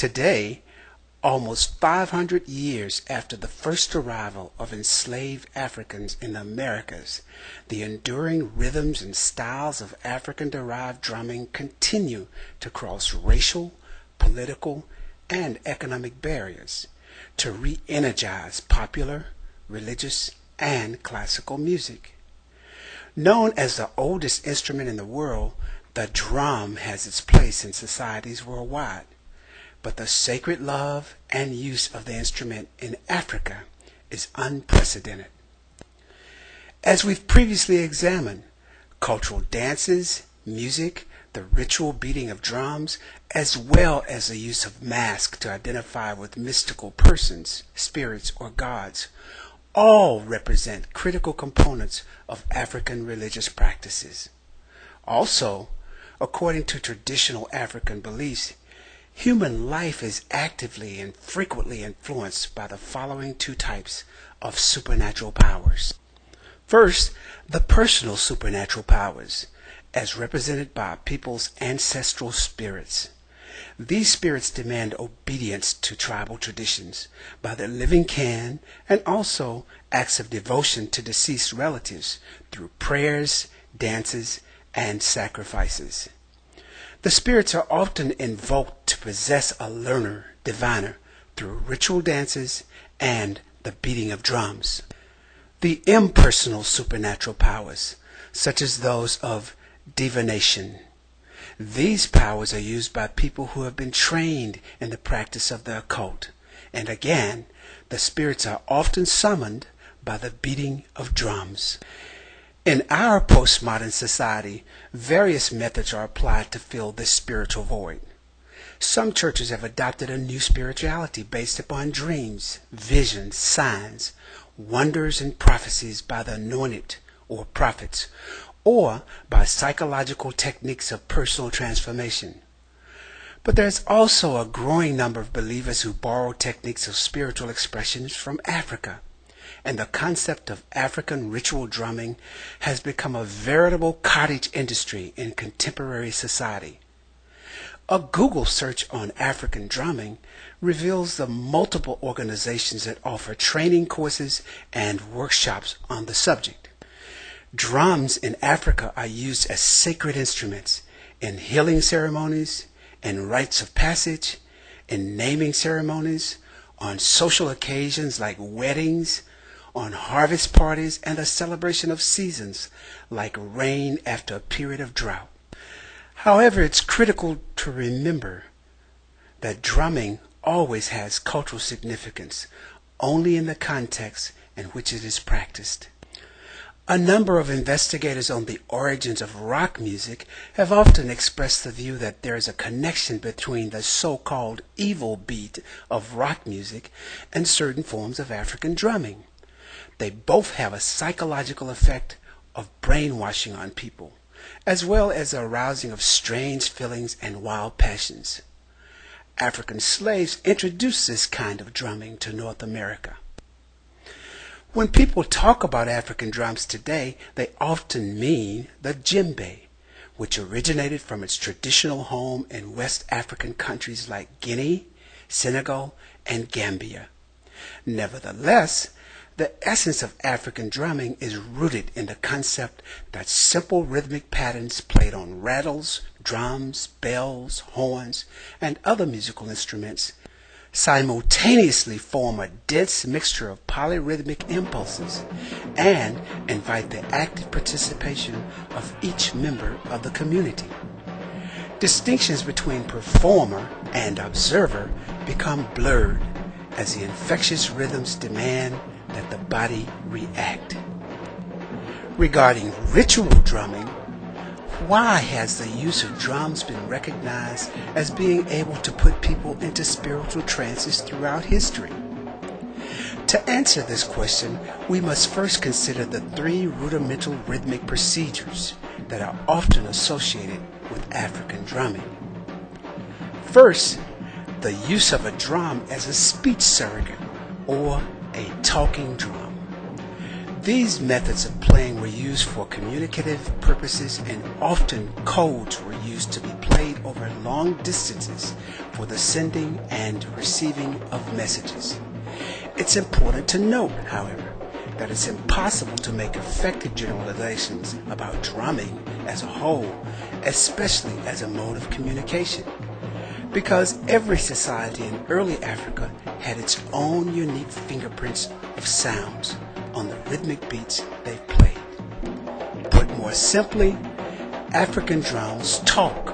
Today, almost 500 years after the first arrival of enslaved Africans in the Americas, the enduring rhythms and styles of African-derived drumming continue to cross racial, political, and economic barriers to re-energize popular, religious, and classical music. Known as the oldest instrument in the world, the drum has its place in societies worldwide. But the sacred love and use of the instrument in Africa is unprecedented. As we've previously examined, cultural dances, music, the ritual beating of drums, as well as the use of masks to identify with mystical persons, spirits, or gods, all represent critical components of African religious practices. Also, according to traditional African beliefs, human life is actively and frequently influenced by the following two types of supernatural powers. First, the personal supernatural powers, as represented by people's ancestral spirits. These spirits demand obedience to tribal traditions by their living kin and also acts of devotion to deceased relatives through prayers, dances, and sacrifices. The spirits are often invoked to possess a learner, diviner, through ritual dances and the beating of drums. The impersonal supernatural powers, such as those of divination. These powers are used by people who have been trained in the practice of the occult, and again, the spirits are often summoned by the beating of drums. In our postmodern society, various methods are applied to fill this spiritual void. Some churches have adopted a new spirituality based upon dreams, visions, signs, wonders, and prophecies by the anointed or prophets, or by psychological techniques of personal transformation. But there's also a growing number of believers who borrow techniques of spiritual expressions from Africa, and the concept of African ritual drumming has become a veritable cottage industry in contemporary society. A Google search on African drumming reveals the multiple organizations that offer training courses and workshops on the subject. Drums in Africa are used as sacred instruments in healing ceremonies, in rites of passage, in naming ceremonies, on social occasions like weddings, on harvest parties, and the celebration of seasons like rain after a period of drought. However, it's critical to remember that drumming always has cultural significance only in the context in which it is practiced. A number of investigators on the origins of rock music have often expressed the view that there is a connection between the so-called evil beat of rock music and certain forms of African drumming. They both have a psychological effect of brainwashing on people, as well as the arousing of strange feelings and wild passions. African slaves introduced this kind of drumming to North America. When people talk about African drums today, they often mean the djembe, which originated from its traditional home in West African countries like Guinea, Senegal, and Gambia. Nevertheless, the essence of African drumming is rooted in the concept that simple rhythmic patterns played on rattles, drums, bells, horns, and other musical instruments simultaneously form a dense mixture of polyrhythmic impulses and invite the active participation of each member of the community. Distinctions between performer and observer become blurred as the infectious rhythms demand that the body react. Regarding ritual drumming, why has the use of drums been recognized as being able to put people into spiritual trances throughout history? To answer this question, we must first consider the three rudimental rhythmic procedures that are often associated with African drumming. First, the use of a drum as a speech surrogate or a talking drum. These methods of playing were used for communicative purposes, and often codes were used to be played over long distances for the sending and receiving of messages. It's important to note, however, that it's impossible to make effective generalizations about drumming as a whole, especially as a mode of communication, because every society in early Africa had its own unique fingerprints of sounds on the rhythmic beats they played. Put more simply, African drums talk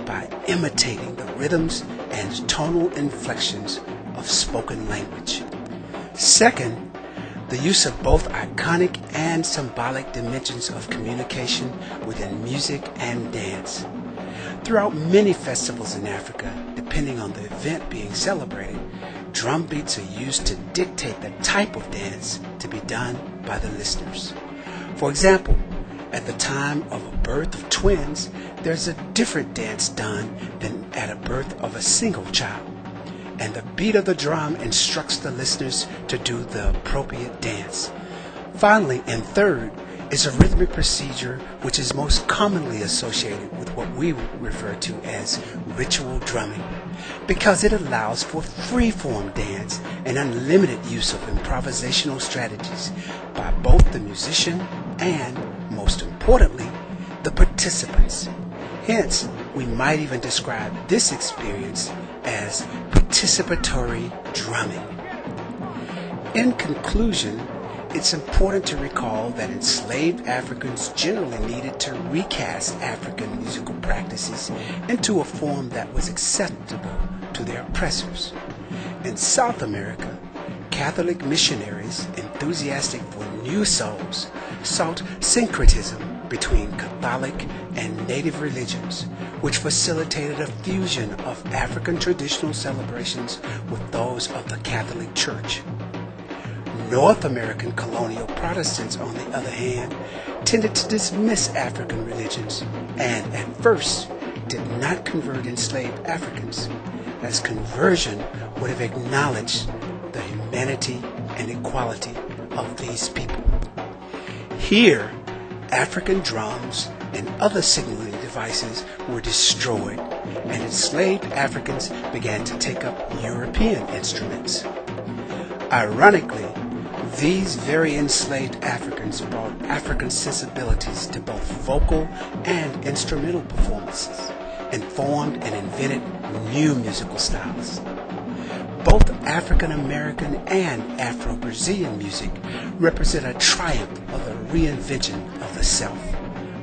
by imitating the rhythms and tonal inflections of spoken language. Second, the use of both iconic and symbolic dimensions of communication within music and dance. Throughout many festivals in Africa, depending on the event being celebrated, drum beats are used to dictate the type of dance to be done by the listeners. For example, at the time of a birth of twins, there's a different dance done than at a birth of a single child, and the beat of the drum instructs the listeners to do the appropriate dance. Finally, and third, is a rhythmic procedure which is most commonly associated with what we refer to as ritual drumming, because it allows for free-form dance and unlimited use of improvisational strategies by both the musician and, most importantly, the participants. Hence, we might even describe this experience as participatory drumming. In conclusion, it's important to recall that enslaved Africans generally needed to recast African musical practices into a form that was acceptable to their oppressors. In South America, Catholic missionaries, enthusiastic for new souls, sought syncretism between Catholic and native religions, which facilitated a fusion of African traditional celebrations with those of the Catholic Church. North American colonial Protestants, on the other hand, tended to dismiss African religions and at first did not convert enslaved Africans, as conversion would have acknowledged the humanity and equality of these people. Here, African drums and other signaling devices were destroyed, and enslaved Africans began to take up European instruments. Ironically, these very enslaved Africans brought African sensibilities to both vocal and instrumental performances, and formed and invented new musical styles. Both African American and Afro-Brazilian music represent a triumph of the reinvention of the self,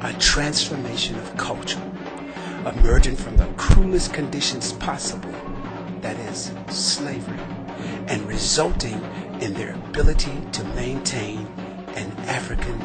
a transformation of culture, emerging from the cruelest conditions possible, that is, slavery, and resulting in their ability to maintain an African